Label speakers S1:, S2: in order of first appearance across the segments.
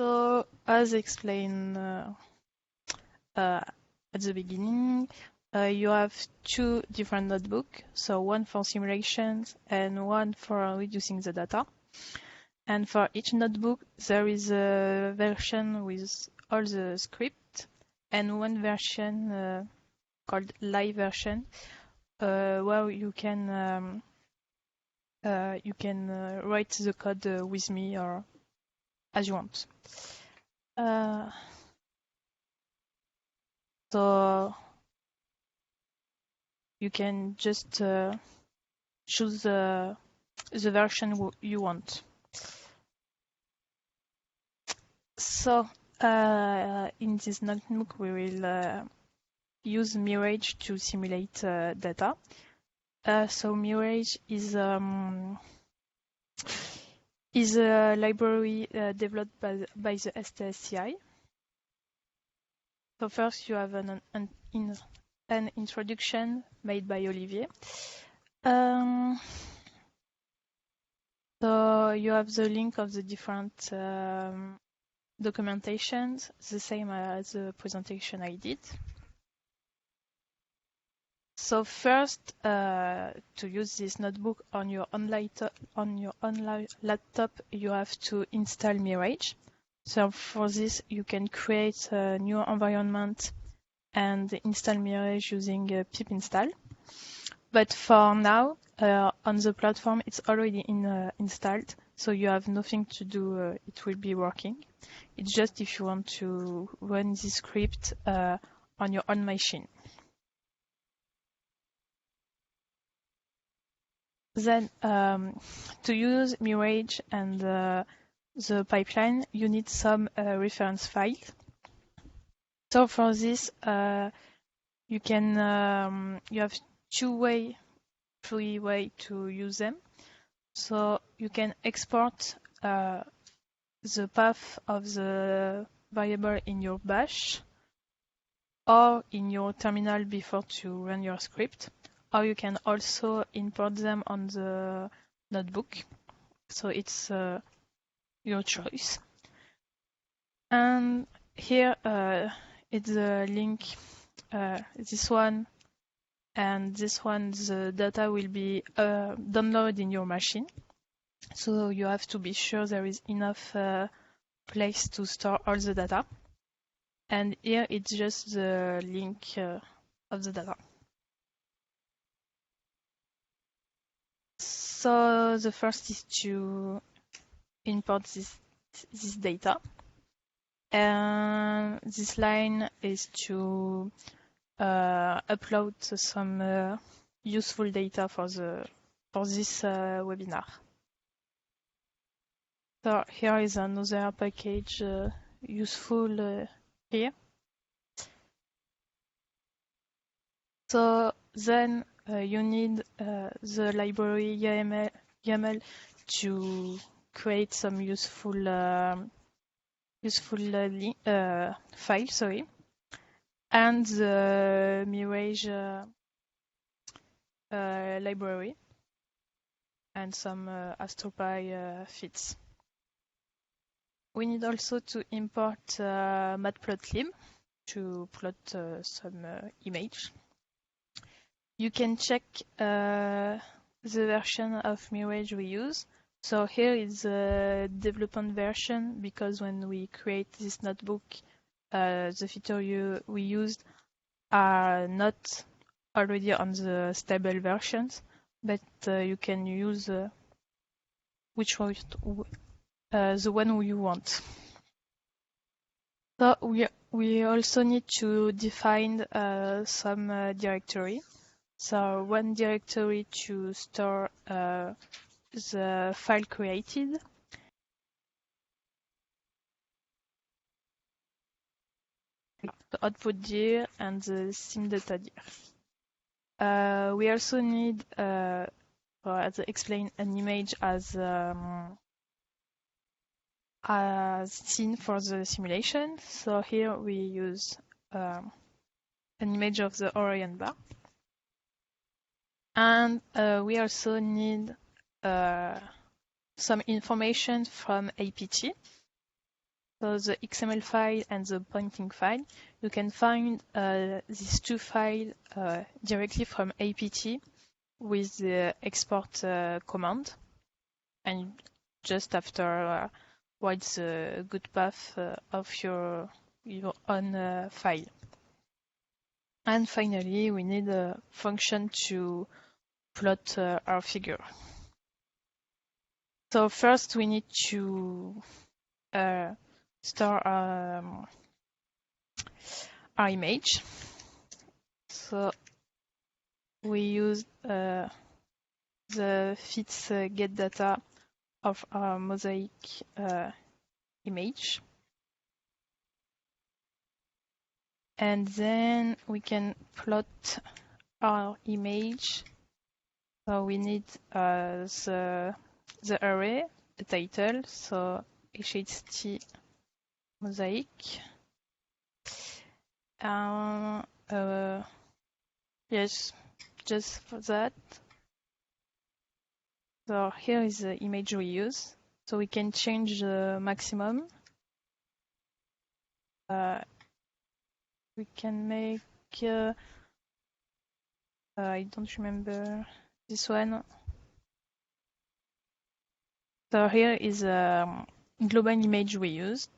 S1: So, as explained at the beginning, you have two different notebooks, so one for simulations and one for reducing the data. And for each notebook, there is a version with all the script and one version called live version, where you can write the code with me or as you want. So you can just choose the version you want. So in this notebook, we will use MIRAGE to simulate data. So MIRAGE is a library developed by the STSCI. So first you have an introduction made by Olivier. So you have the link of the different documentations, the same as the presentation I did. So first, to use this notebook on your online laptop, you have to install MIRAGE. So for this, you can create a new environment and install MIRAGE using pip install. But for now, on the platform, it's already installed, so you have nothing to do. It will be working. It's just if you want to run this script on your own machine. Then, to use MIRAGE and the pipeline, you need some reference file. So for this, you have three ways to use them. So you can export the path of the variable in your bash or in your terminal before to run your script, or you can also import them on the notebook. So it's your choice. And here it's a link, this one and this one, the data will be downloaded in your machine. So you have to be sure there is enough place to store all the data. And here it's just the link of the data. So the first is to import this data. And this line is to upload some useful data for this webinar. So here is another package useful here. So then you need the library YAML to create some useful file, sorry, and the MIRAGE library and some AstroPy feeds. We need also to import matplotlib to plot some image. You can check the version of MIRAGE we use. So here is the development version, because when we create this notebook, the feature we used are not already on the stable versions, but you can use the one you want. So we also need to define some directory. So one directory to store the file created. The output dir and the sim data dir. We also need, as explained, an image as seen for the simulation. So here we use an image of the Orion bar. And we also need some information from APT. So the XML file and the pointing file, you can find these two files directly from APT with the export command, and just after write the good path of your own file. And finally, we need a function to plot our figure. So first we need to store our image. So we use the fits get data of our mosaic image. And then we can plot our image. So we need the array, the title, so JWST mosaic. Yes, just for that. So here is the image we use. So we can change the maximum. We can make, I don't remember this one. So here is a global image we use,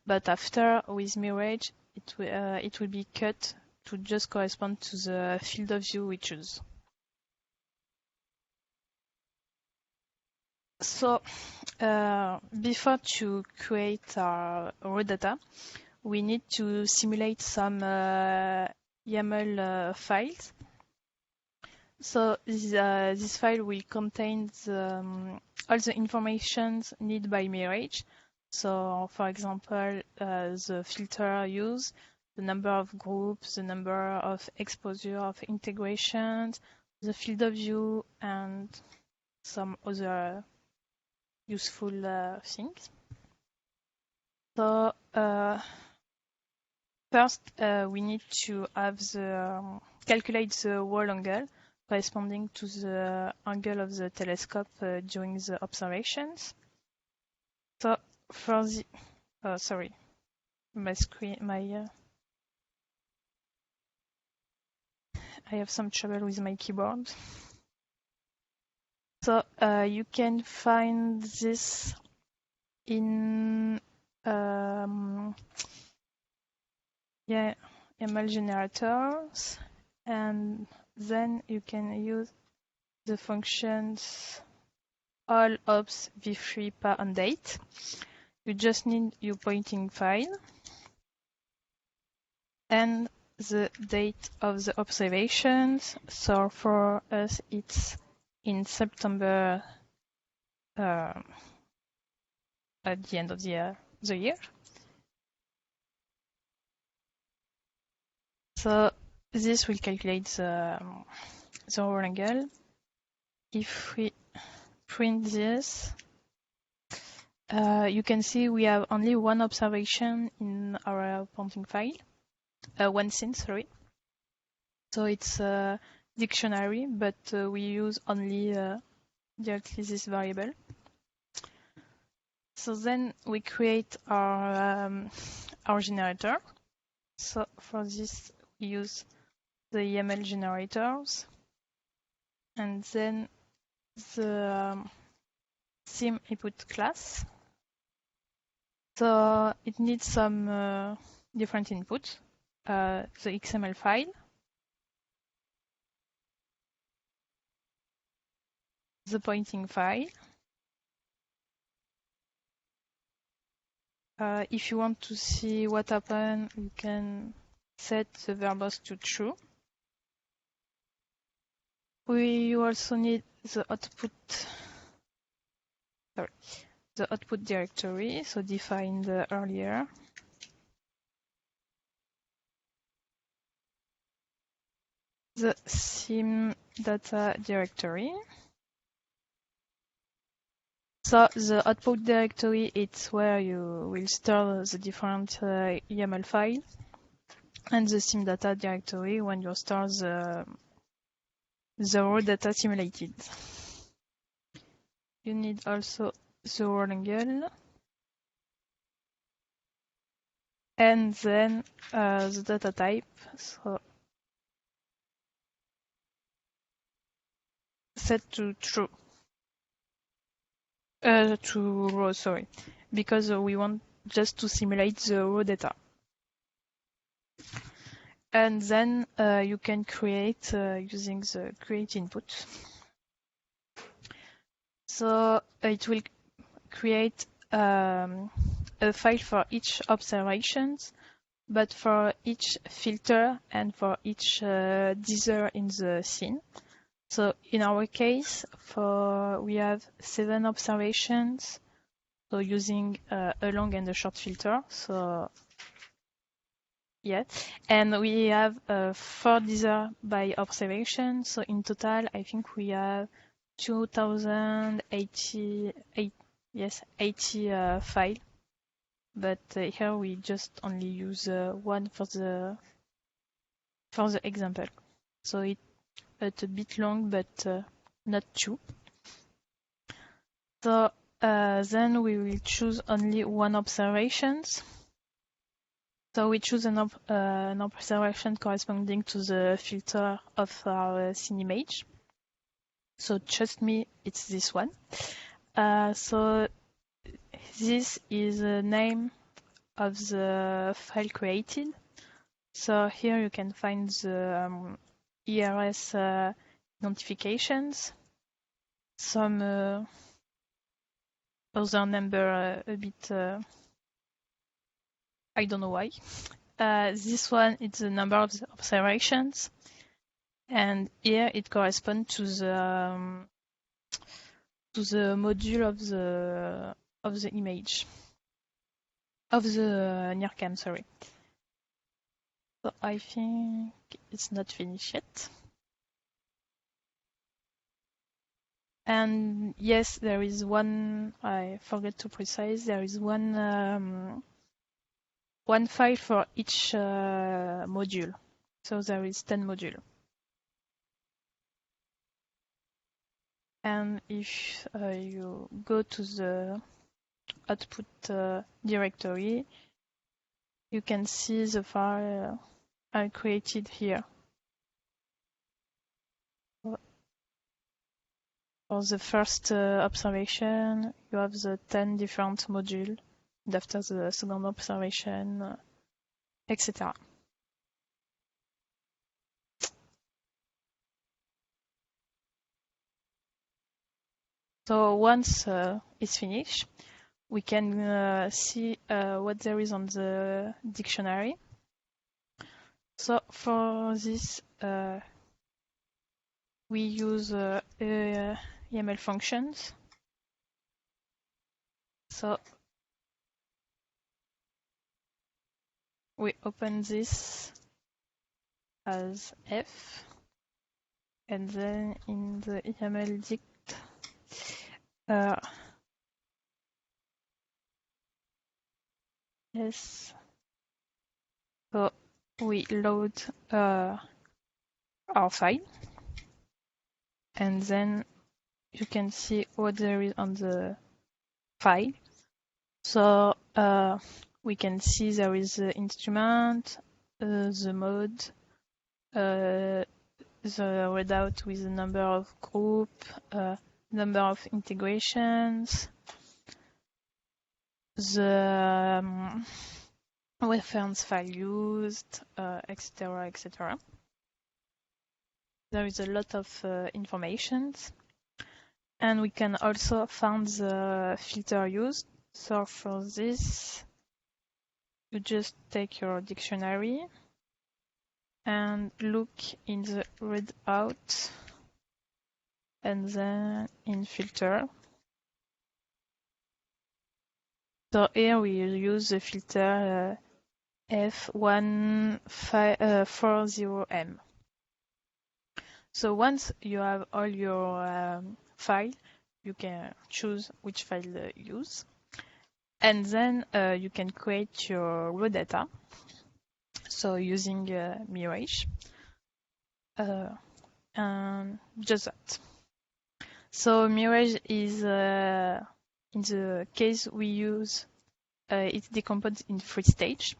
S1: but after with MIRAGE, it will be cut to just correspond to the field of view we choose. So before to create our raw data, we need to simulate some YAML files. So this file will contain all the information needed by MIRAGE. So for example, the filter used, the number of groups, the number of exposure of integrations, the field of view, and some other useful things. So first, we need to have calculate the wall angle corresponding to the angle of the telescope during the observations. So for the, sorry, my screen, I have some trouble with my keyboard. So you can find this in ML generators, and then you can use the functions all ops v3 pa on date. You just need your pointing file and the date of the observations. So for us, it's in September at the end of the year. So this will calculate the wall angle. If we print this, you can see we have only one observation in our pointing file, one scene, sorry. So it's a dictionary, but we use only directly this variable. So then we create our generator. So for this, we use the YAML generators, and then the sim input class. So it needs some different inputs. The XML file, the pointing file. If you want to see what happened, you can set the verbose to true. We also need the output directory, so defined earlier. The sim data directory. So the output directory, it's where you will store the different YAML files, and the sim data directory when you store the raw data simulated. You need also the wall angle. and then the data type, so set to true, to raw, sorry, because we want just to simulate the raw data. And then you can create using the create input. So it will create a file for each observations, but for each filter and for each deezer in the scene. So in our case, we have 7 observations, so using a long and a short filter. So yeah, and we have 4 deezer by observation. So in total, I think we have 2080 80 file. But here we just only use one for the example. So it's a bit long, but not too. So then we will choose only one observations. So we choose an observation corresponding to the filter of our scene image. So trust me, it's this one. So this is the name of the file created. So here you can find the ERS notifications, some other number a bit, I don't know why. This one is the number of the observations, and here it corresponds to the module of the image of the NIRCam, sorry. So I think it's not finished yet. And yes, there is one, I forgot to precise, there is one file for each module. So there is 10 modules. And if you go to the output directory, you can see the file I created here. For the first observation, you have the 10 different modules, and after the second observation, etc. So once it's finished, we can see what there is on the dictionary. So for this, we use YAML functions. So we open this as F, and then in the YAML dict, yes. So we load our file, and then you can see what there is on the file. So we can see there is the instrument, the mode, the readout with the number of group, number of integrations, the reference file used, etc., etc. There is a lot of information, and we can also find the filter used. So for this, you just take your dictionary and look in the readout, and then in filter. So here we use the filter F140M. So once you have all your file, you can choose which file to use. And then you can create your raw data. So using MIRAGE. And just that. So MIRAGE is, in the case we use, it's decomposed in 3 stages.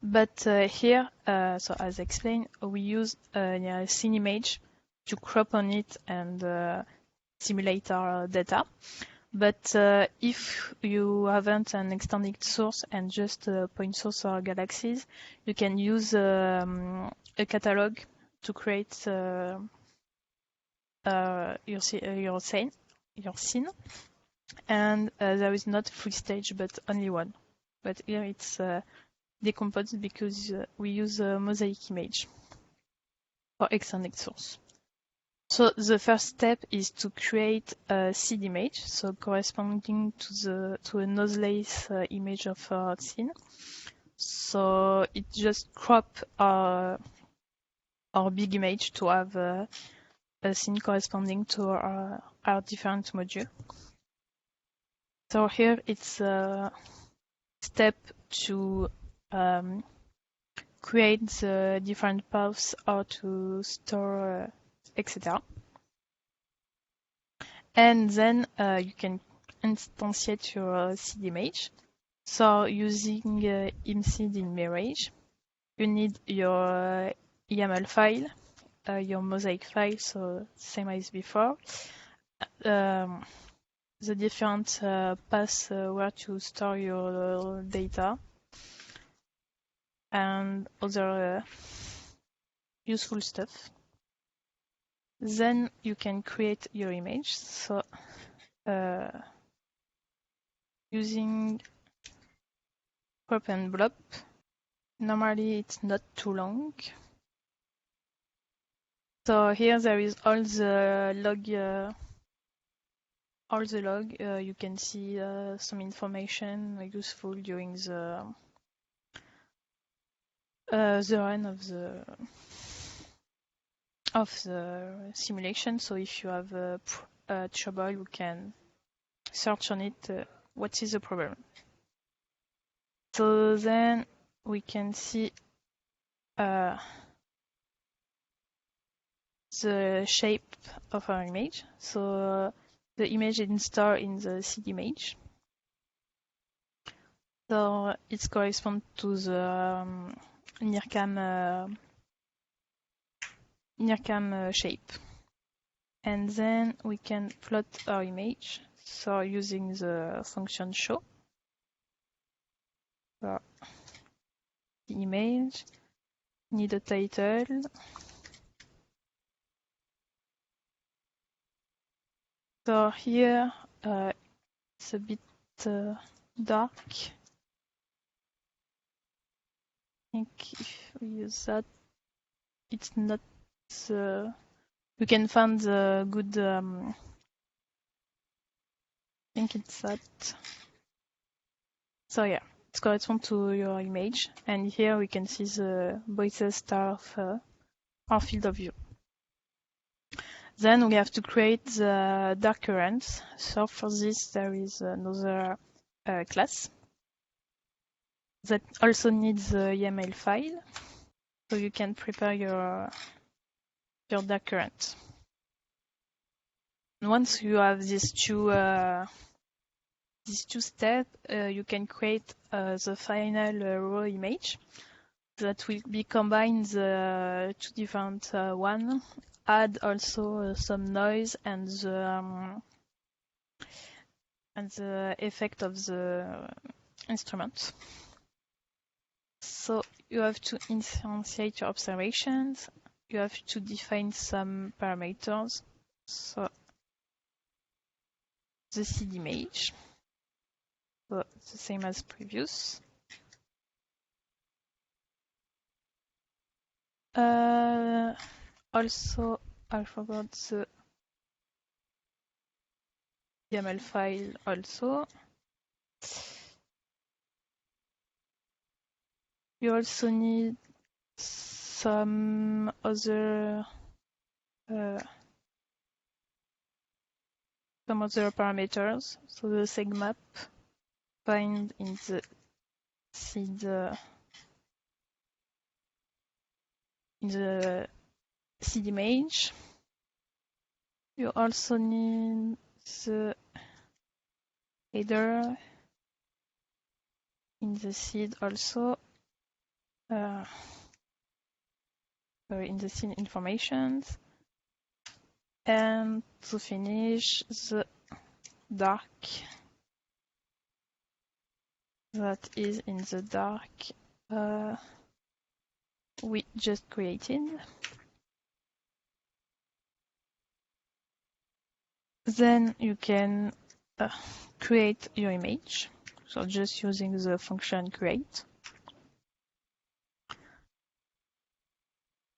S1: But here, so as explained, we use a scene image to crop on it and simulate our data. But if you haven't an extended source and just point source or galaxies, you can use a catalog to create your scene. And there is not free stage, but only one. But here it's decomposed because we use a mosaic image for extended source. So the first step is to create a seed image, so corresponding to a noseless image of our scene. So it just crop our big image to have a scene corresponding to our different module. So here it's a step to create the different paths, how to store, etc. And then you can instantiate your seed image. So using imseed in MIRAGE, you need your YAML file, your mosaic file, so same as before. The different paths where to store your data and other useful stuff. Then you can create your image. So using crop and blob, normally it's not too long. So here there is all the log. You can see some information useful during the run of the simulation. So if you have trouble, you can search on it what is the problem. So then we can see the shape of our image. So the image is stored in the seed image. So it corresponds to the NIRCam shape. And then we can plot our image. So using the function show. So the image, need a title. So here it's a bit dark. I think if we use that, it's not. We can find the good. I think it's that. So yeah, it corresponds to your image, and here we can see the voices star of our field of view. Then we have to create the dark currents. So for this, there is another class that also needs a YAML file, so you can prepare your dark current. And once you have these two steps, you can create the final raw image that will be combined the two different one. Add also some noise and the effect of the instrument. So you have to instantiate your observations. You have to define some parameters. So the seed image, so the same as previous. Also, I forgot the YAML file also. You also need some other parameters. So the segmap find in the seed image. You also need the header in the seed also. in the scene informations, and to finish the dark that is in the dark we just created. Then you can create your image, so just using the function create.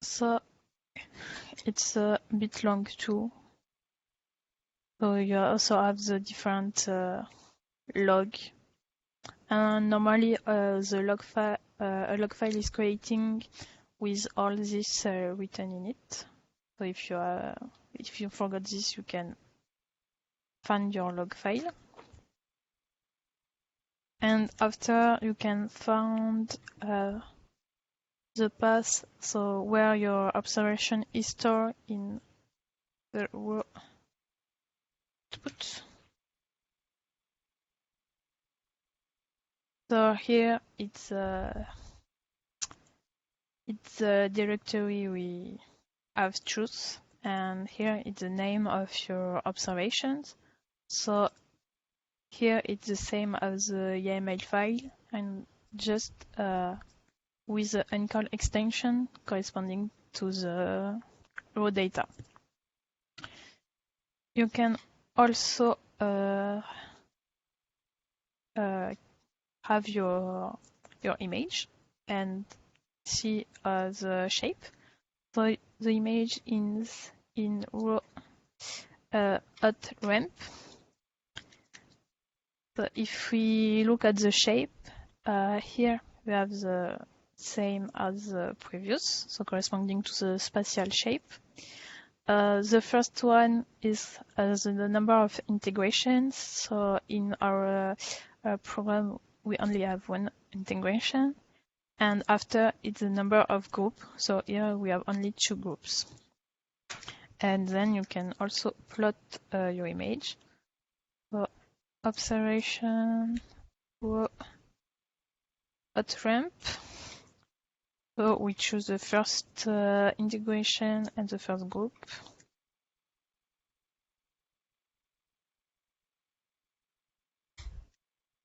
S1: So it's a bit long too. So you also have the different log. And normally the log file, a log file is creating with all this written in it. So if you forgot this, you can find your log file. And after you can find the path, so where your observation is stored in the raw output. So here it's the directory we have choose, and here it's the name of your observations. So here it's the same as the YAML file, and just with the uncall extension corresponding to the raw data. You can also have your image and see the shape. So the image is in raw at ramp. So if we look at the shape, here we have the same as the previous, so corresponding to the spatial shape. The first one is the number of integrations. So in our program, we only have one integration. And after, it's the number of groups. So here we have only 2 groups. And then you can also plot your image. So observation at ramp. So we choose the first integration and the first group.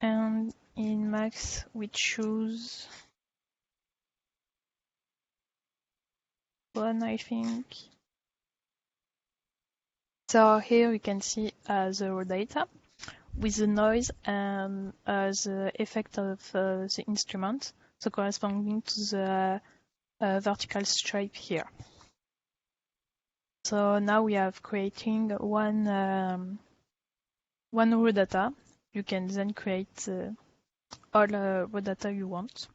S1: And in max, we choose 1, I think. So here we can see the raw data with the noise and the effect of the instrument, so corresponding to the vertical stripe here. So now we have creating one raw data. You can then create all raw data you want.